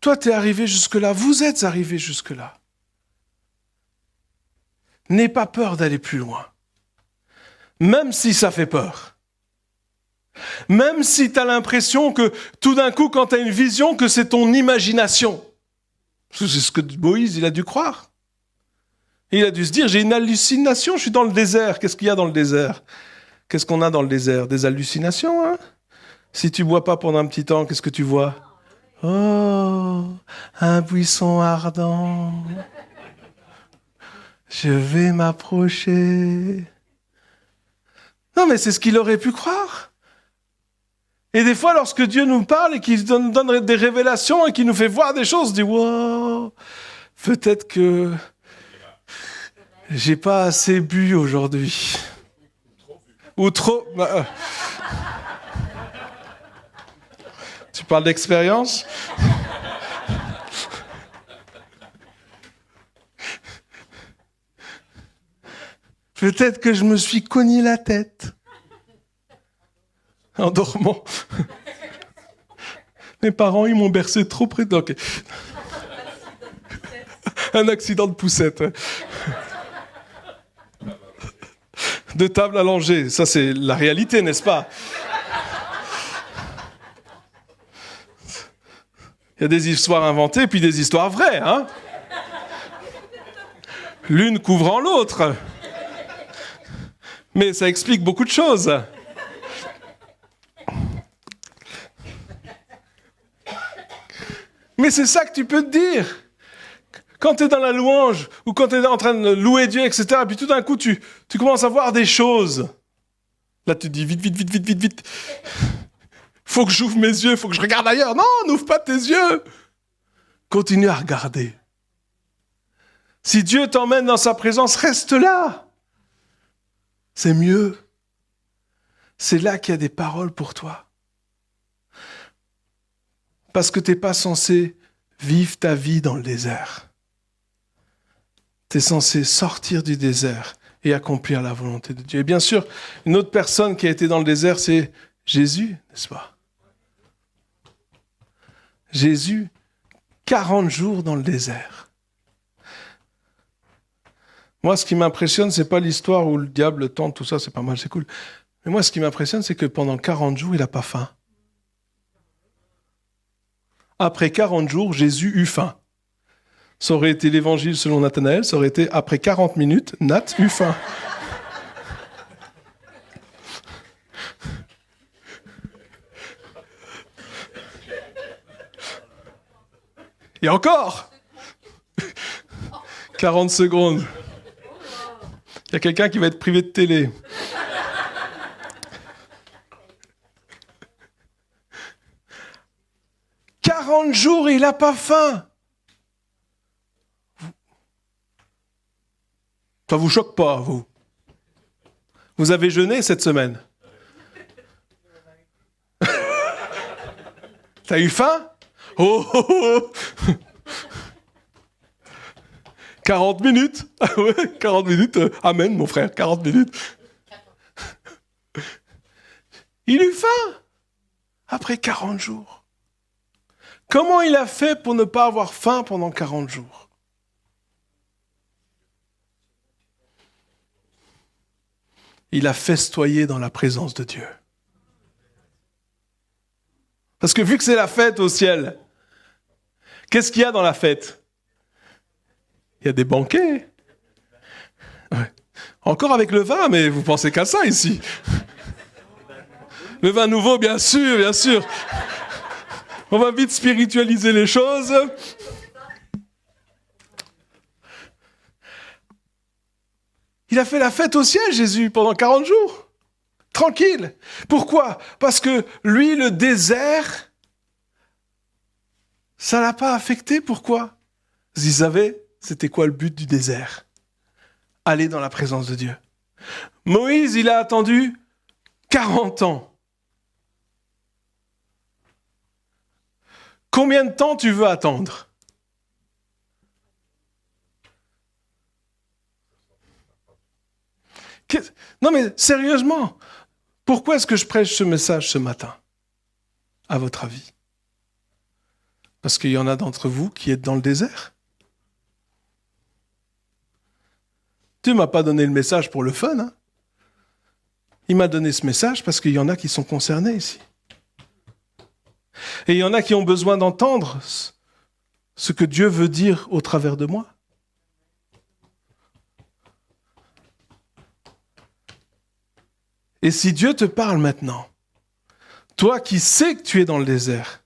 toi tu es arrivé jusque-là, vous êtes arrivé jusque-là. N'aie pas peur d'aller plus loin. Même si ça fait peur. Même si tu as l'impression que tout d'un coup, quand tu as une vision, que c'est ton imagination. C'est ce que Moïse, il a dû croire. Et il a dû se dire, j'ai une hallucination, je suis dans le désert. Qu'est-ce qu'il y a dans le désert? Qu'est-ce qu'on a dans le désert? Des hallucinations, hein? Si tu ne bois pas pendant un petit temps, qu'est-ce que tu vois? Oh, un buisson ardent. Je vais m'approcher. Non, mais c'est ce qu'il aurait pu croire. Et des fois, lorsque Dieu nous parle et qu'il donne des révélations et qu'il nous fait voir des choses, on se dit, wow, peut-être que j'ai pas assez bu aujourd'hui. Ou trop. Tu parles d'expérience? Peut-être que je me suis cogné la tête en dormant. Mes parents, ils m'ont bercé trop près de... Okay. Un accident de poussette. Ouais. De table allongée, ça c'est la réalité, n'est-ce pas? Il y a des histoires inventées, puis des histoires vraies, hein? L'une couvrant l'autre. Mais ça explique beaucoup de choses. Mais c'est ça que tu peux te dire. Quand tu es dans la louange, ou quand tu es en train de louer Dieu, etc., puis tout d'un coup, tu commences à voir des choses. Là, tu te dis, vite. Faut que j'ouvre mes yeux, faut que je regarde ailleurs. Non, n'ouvre pas tes yeux. Continue à regarder. Si Dieu t'emmène dans sa présence, reste là. C'est mieux. C'est là qu'il y a des paroles pour toi. Parce que tu n'es pas censé vivre ta vie dans le désert. Tu es censé sortir du désert et accomplir la volonté de Dieu. Et bien sûr, une autre personne qui a été dans le désert, c'est Jésus, n'est-ce pas? Jésus, 40 jours dans le désert. Moi, ce qui m'impressionne, c'est pas l'histoire où le diable tente, tout ça, c'est pas mal, c'est cool. Mais moi, ce qui m'impressionne, c'est que pendant 40 jours, il n'a pas faim. Après 40 jours, Jésus eut faim. Ça aurait été l'évangile selon Nathanaël, ça aurait été après 40 minutes, Nat eut faim. Et encore 40 secondes. Il y a quelqu'un qui va être privé de télé. « 40 jours et il n'a pas faim. » Ça vous choque pas, vous? Vous avez jeûné cette semaine? T'as eu faim? Oh, oh, oh. 40 minutes. Ah ouais, 40 minutes. Amen, mon frère, 40 minutes. Il eut faim après 40 jours. Comment il a fait pour ne pas avoir faim pendant 40 jours? Il a festoyé dans la présence de Dieu. Parce que vu que c'est la fête au ciel, qu'est-ce qu'il y a dans la fête? Il y a des banquets. Ouais. Encore avec le vin, mais vous pensez qu'à ça ici. Le vin nouveau, bien sûr, bien sûr. On va vite spiritualiser les choses. Il a fait la fête au ciel, Jésus, pendant 40 jours. Tranquille. Pourquoi? Parce que lui, le désert, ça l'a pas affecté. Pourquoi? Ils savaient, c'était quoi le but du désert? Aller dans la présence de Dieu. Moïse, il a attendu 40 ans. Combien de temps tu veux attendre ? Non mais sérieusement, pourquoi est-ce que je prêche ce message ce matin, à votre avis ? Parce qu'il y en a d'entre vous qui êtes dans le désert. Dieu ne m'a pas donné le message pour le fun. Hein. Il m'a donné ce message parce qu'il y en a qui sont concernés ici. Et il y en a qui ont besoin d'entendre ce que Dieu veut dire au travers de moi. Et si Dieu te parle maintenant, toi qui sais que tu es dans le désert,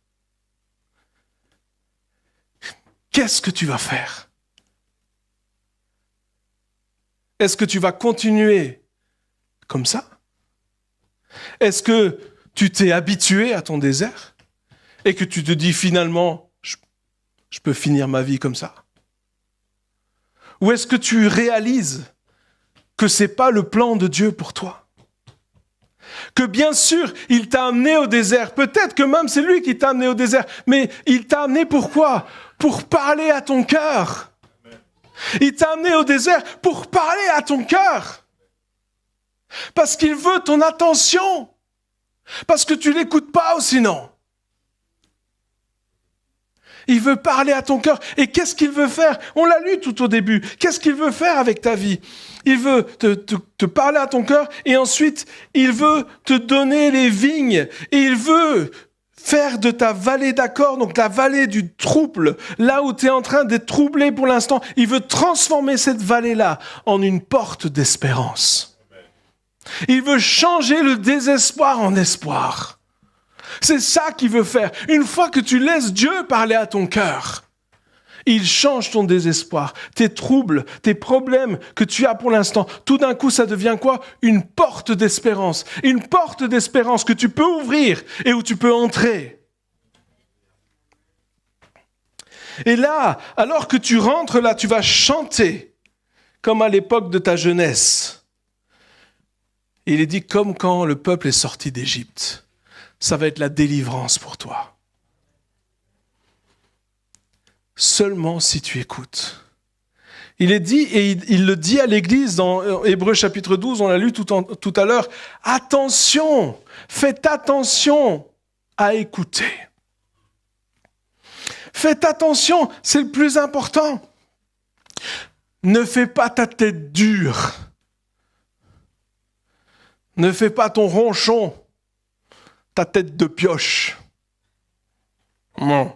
qu'est-ce que tu vas faire ? Est-ce que tu vas continuer comme ça ? Est-ce que tu t'es habitué à ton désert et que tu te dis finalement, je peux finir ma vie comme ça ? Ou est-ce que tu réalises que ce n'est pas le plan de Dieu pour toi ? Que bien sûr, il t'a amené au désert. Peut-être que même c'est lui qui t'a amené au désert. Mais il t'a amené pourquoi ? Pour parler à ton cœur. Il t'a amené au désert pour parler à ton cœur. Parce qu'il veut ton attention. Parce que tu ne l'écoutes pas ou sinon. Il veut parler à ton cœur. Et qu'est-ce qu'il veut faire ? On l'a lu tout au début. Qu'est-ce qu'il veut faire avec ta vie ? Il veut te parler à ton cœur et ensuite, il veut te donner les vignes. Et il veut faire de ta vallée d'accord, donc la vallée du trouble, là où tu es en train d'être troublé pour l'instant, il veut transformer cette vallée-là en une porte d'espérance. Il veut changer le désespoir en espoir. C'est ça qu'il veut faire. Une fois que tu laisses Dieu parler à ton cœur, il change ton désespoir, tes troubles, tes problèmes que tu as pour l'instant. Tout d'un coup, ça devient quoi ? Une porte d'espérance. Une porte d'espérance que tu peux ouvrir et où tu peux entrer. Et là, alors que tu rentres là, tu vas chanter comme à l'époque de ta jeunesse. Et il est dit comme quand le peuple est sorti d'Égypte. Ça va être la délivrance pour toi. Seulement si tu écoutes. Il est dit, et il le dit à l'église dans Hébreux chapitre 12, on l'a lu tout à l'heure, attention, faites attention à écouter. Faites attention, c'est le plus important. Ne fais pas ta tête dure. Ne fais pas ton ronchon, ta tête de pioche. Non.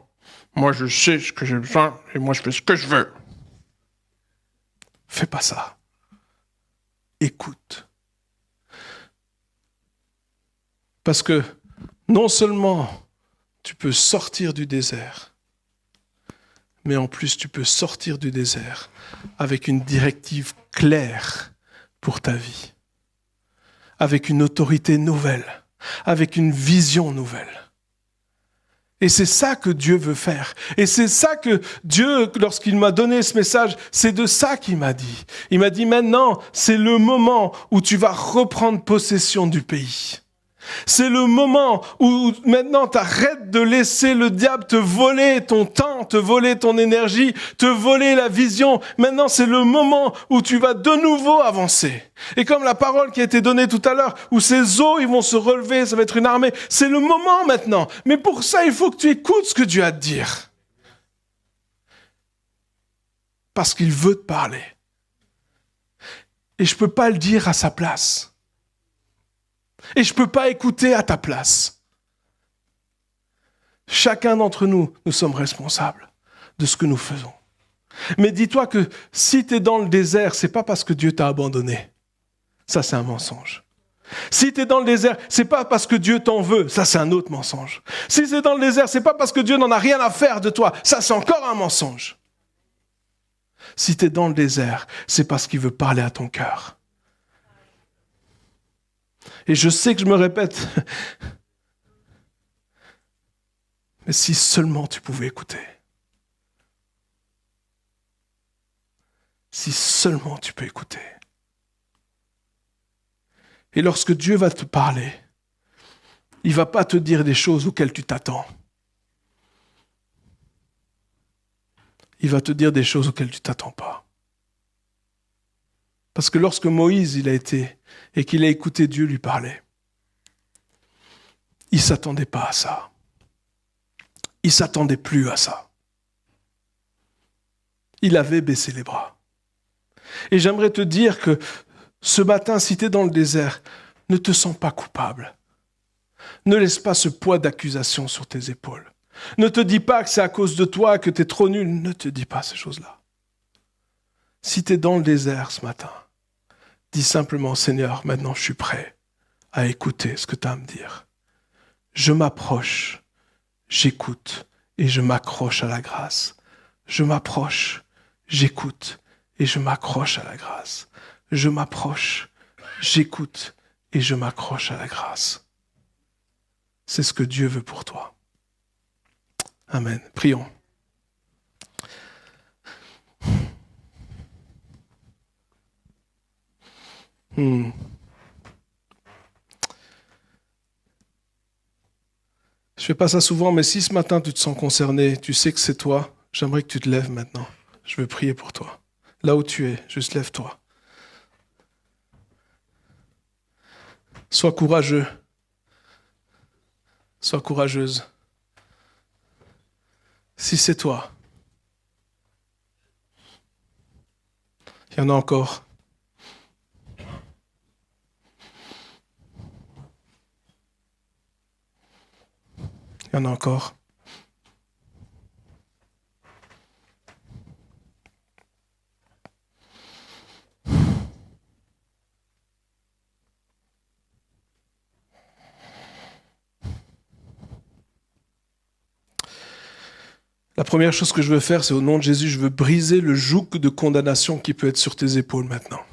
Moi, je sais ce que j'ai besoin et moi, je fais ce que je veux. Fais pas ça. Écoute. Parce que non seulement tu peux sortir du désert, mais en plus tu peux sortir du désert avec une directive claire pour ta vie, avec une autorité nouvelle, avec une vision nouvelle. Et c'est ça que Dieu veut faire. Et c'est ça que Dieu, lorsqu'il m'a donné ce message, c'est de ça qu'il m'a dit. Il m'a dit maintenant, c'est le moment où tu vas reprendre possession du pays. C'est le moment où maintenant tu arrêtes de laisser le diable te voler ton temps, te voler ton énergie, te voler la vision. Maintenant, c'est le moment où tu vas de nouveau avancer. Et comme la parole qui a été donnée tout à l'heure, où ces eaux ils vont se relever, ça va être une armée. C'est le moment maintenant. Mais pour ça, il faut que tu écoutes ce que Dieu a à te dire. Parce qu'il veut te parler. Et je ne peux pas le dire à sa place. Et je ne peux pas écouter à ta place. Chacun d'entre nous, nous sommes responsables de ce que nous faisons. Mais dis-toi que si tu es dans le désert, ce n'est pas parce que Dieu t'a abandonné. Ça, c'est un mensonge. Si tu es dans le désert, ce n'est pas parce que Dieu t'en veut. Ça, c'est un autre mensonge. Si tu es dans le désert, ce n'est pas parce que Dieu n'en a rien à faire de toi. Ça, c'est encore un mensonge. Si tu es dans le désert, c'est parce qu'il veut parler à ton cœur. Et je sais que je me répète, mais si seulement tu pouvais écouter. Si seulement tu peux écouter. Et lorsque Dieu va te parler, il ne va pas te dire des choses auxquelles tu t'attends. Il va te dire des choses auxquelles tu ne t'attends pas. Parce que lorsque Moïse il a été et qu'il a écouté Dieu lui parler, il ne s'attendait pas à ça. Il ne s'attendait plus à ça. Il avait baissé les bras. Et j'aimerais te dire que ce matin, si tu es dans le désert, ne te sens pas coupable. Ne laisse pas ce poids d'accusation sur tes épaules. Ne te dis pas que c'est à cause de toi, que tu es trop nul. Ne te dis pas ces choses-là. Si tu es dans le désert ce matin, dis simplement, Seigneur, maintenant je suis prêt à écouter ce que tu as à me dire. Je m'approche, j'écoute et je m'accroche à la grâce. Je m'approche, j'écoute et je m'accroche à la grâce. Je m'approche, j'écoute et je m'accroche à la grâce. C'est ce que Dieu veut pour toi. Amen. Prions. Je fais pas ça souvent, mais si ce matin tu te sens concerné, tu sais que c'est toi, j'aimerais que tu te lèves maintenant. Je veux prier pour toi. Là où tu es, juste lève-toi. Sois courageux. Sois courageuse. Si c'est toi, il y en a encore. Il y en a encore. La première chose que je veux faire, c'est au nom de Jésus, je veux briser le joug de condamnation qui peut être sur tes épaules maintenant.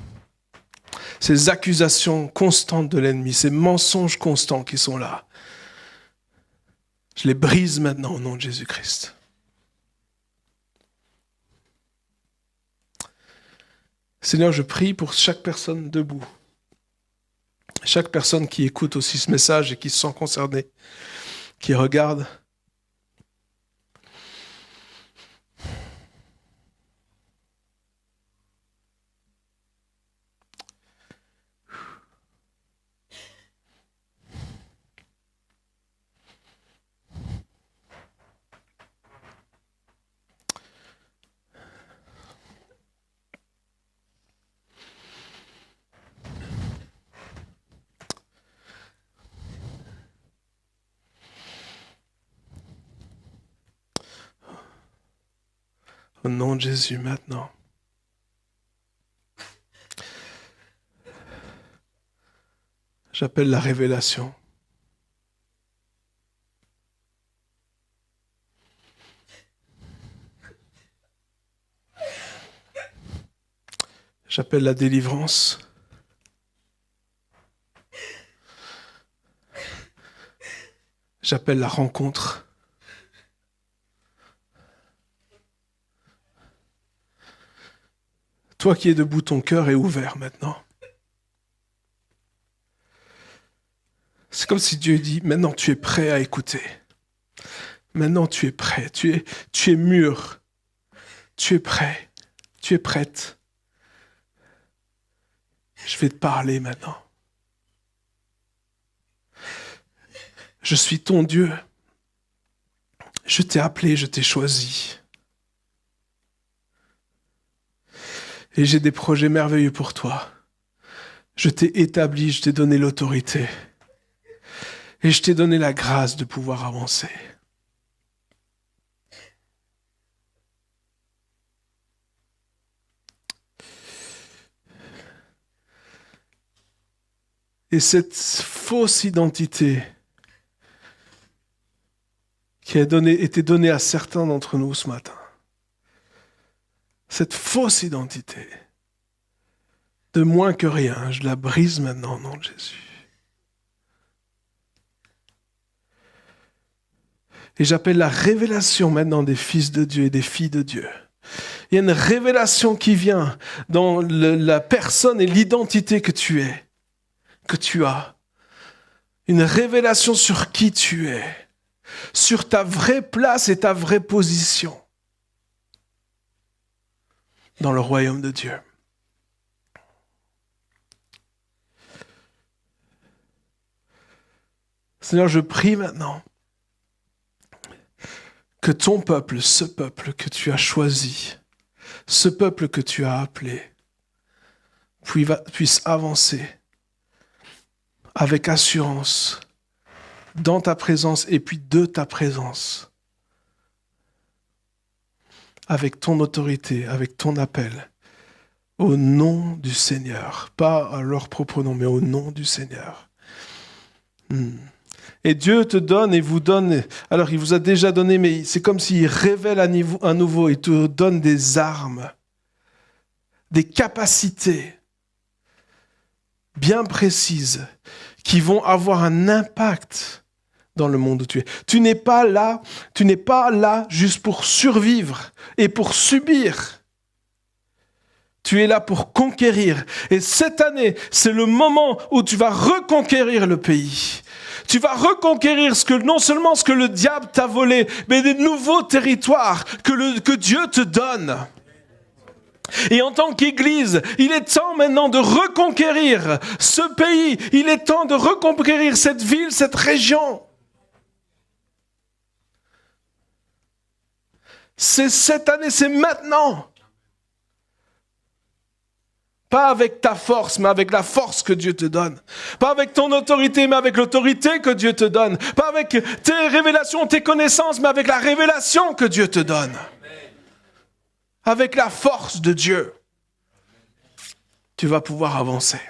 Ces accusations constantes de l'ennemi, ces mensonges constants qui sont là. Je les brise maintenant au nom de Jésus-Christ. Seigneur, je prie pour chaque personne debout. Chaque personne qui écoute aussi ce message et qui se sent concernée, qui regarde. Au nom de Jésus maintenant. J'appelle la révélation. J'appelle la délivrance. J'appelle la rencontre. Toi qui es debout, ton cœur est ouvert maintenant. C'est comme si Dieu dit, maintenant tu es prêt à écouter. Maintenant tu es prêt, tu es mûr. Tu es prêt, tu es prête. Je vais te parler maintenant. Je suis ton Dieu. Je t'ai appelé, je t'ai choisi. Et j'ai des projets merveilleux pour toi. Je t'ai établi, je t'ai donné l'autorité. Et je t'ai donné la grâce de pouvoir avancer. Et cette fausse identité qui a été donnée à certains d'entre nous ce matin, cette fausse identité de moins que rien, je la brise maintenant au nom de Jésus. Et j'appelle la révélation maintenant des fils de Dieu et des filles de Dieu. Il y a une révélation qui vient dans la personne et l'identité que tu es. que tu as, une révélation sur qui tu es, sur ta vraie place et ta vraie position dans le royaume de Dieu. Seigneur, je prie maintenant que ton peuple, ce peuple que tu as choisi, ce peuple que tu as appelé, puisse avancer avec assurance dans ta présence et puis de ta présence, avec ton autorité, avec ton appel, au nom du Seigneur, pas à leur propre nom, mais au nom du Seigneur. Et Dieu te donne et vous donne, alors il vous a déjà donné, mais c'est comme s'il révèle à nouveau, il te donne des armes, des capacités bien précises qui vont avoir un impact dans le monde où tu es. Tu n'es pas là juste pour survivre et pour subir. Tu es là pour conquérir. Et cette année, c'est le moment où tu vas reconquérir le pays. Tu vas reconquérir non seulement ce que le diable t'a volé, mais des nouveaux territoires que Dieu te donne. Et en tant qu'Église, il est temps maintenant de reconquérir ce pays. Il est temps de reconquérir cette ville, cette région. C'est cette année, c'est maintenant. Pas avec ta force, mais avec la force que Dieu te donne. Pas avec ton autorité, mais avec l'autorité que Dieu te donne. Pas avec tes révélations, tes connaissances, mais avec la révélation que Dieu te donne. Avec la force de Dieu, tu vas pouvoir avancer.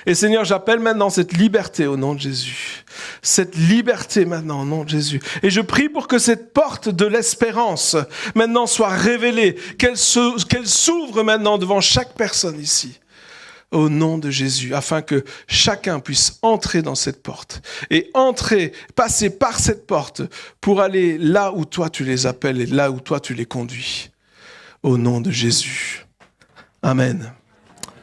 Et Seigneur, j'appelle maintenant cette liberté au nom de Jésus. Cette liberté maintenant au nom de Jésus. Et je prie pour que cette porte de l'espérance maintenant soit révélée, qu'elle s'ouvre maintenant devant chaque personne ici. Au nom de Jésus, afin que chacun puisse entrer dans cette porte et passer par cette porte pour aller là où toi tu les appelles et là où toi tu les conduis. Au nom de Jésus. Amen.